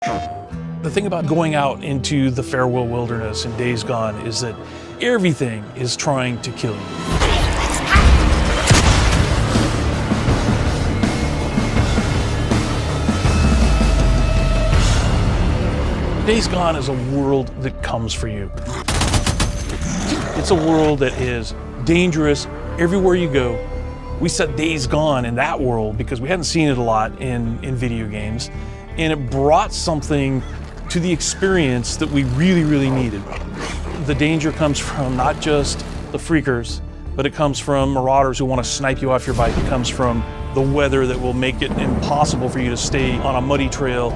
The thing about going out into the Farewell Wilderness in Days Gone is that everything is trying to kill you. Days Gone is a world that comes for you. It's a world that is dangerous everywhere you go. We set Days Gone in that world because we hadn't seen it a lot in video games, and it brought something to the experience that we really, really needed. The danger comes from not just the freakers, but it comes from marauders who want to snipe you off your bike. It comes from the weather that will make it impossible for you to stay on a muddy trail.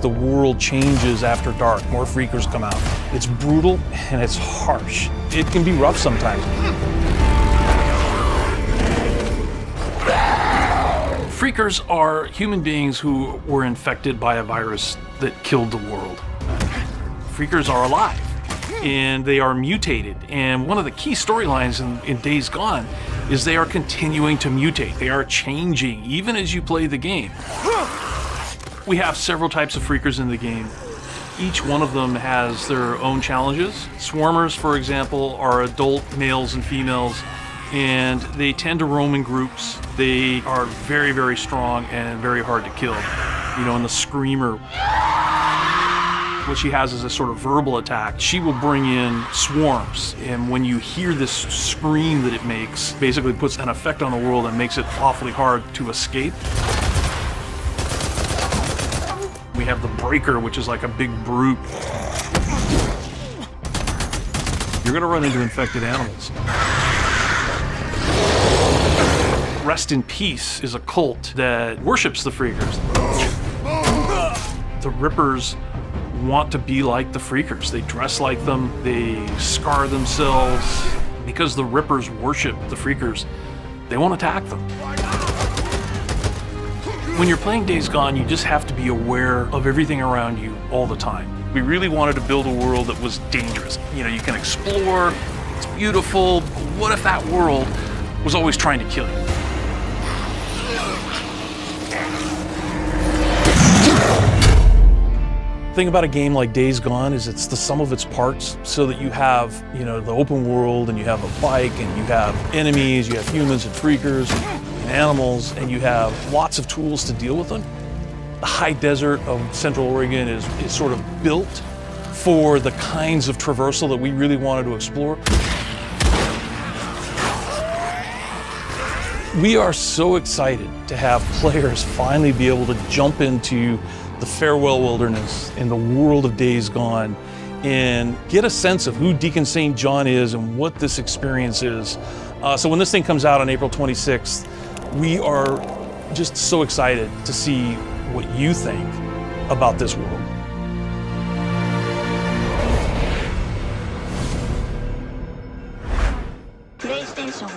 The world changes after dark. More freakers come out. It's brutal and it's harsh. It can be rough sometimes. Freakers are human beings who were infected by a virus that killed the world. Freakers are alive and they are mutated. And one of the key storylines in Days Gone is they are continuing to mutate. They are changing even as you play the game. We have several types of freakers in the game. Each one of them has their own challenges. Swarmers, for example, are adult males and females, and they tend to roam in groups. They are very, very strong and very hard to kill. You know, and the Screamer, what she has is a sort of verbal attack. She will bring in swarms, and when you hear this scream that it makes, basically puts an effect on the world and makes it awfully hard to escape. We have the Breaker, which is like a big brute. You're gonna run into infected animals. Rest in Peace is a cult that worships the Freakers. The Rippers want to be like the Freakers. They dress like them, they scar themselves. Because the Rippers worship the Freakers, they won't attack them. When you're playing Days Gone, you just have to be aware of everything around you all the time. We really wanted to build a world that was dangerous. You know, you can explore, it's beautiful, but what if that world was always trying to kill you? The thing about a game like Days Gone is it's the sum of its parts, so that you have, you know, the open world, and you have a bike, and you have enemies, you have humans and freakers, and animals, and you have lots of tools to deal with them. The high desert of Central Oregon is sort of built for the kinds of traversal that we really wanted to explore. We are so excited to have players finally be able to jump into the Farewell Wilderness in the world of Days Gone and get a sense of who Deacon St. John is and what this experience is. So when this thing comes out on April 26th, we are just so excited to see what you think about this world. PlayStation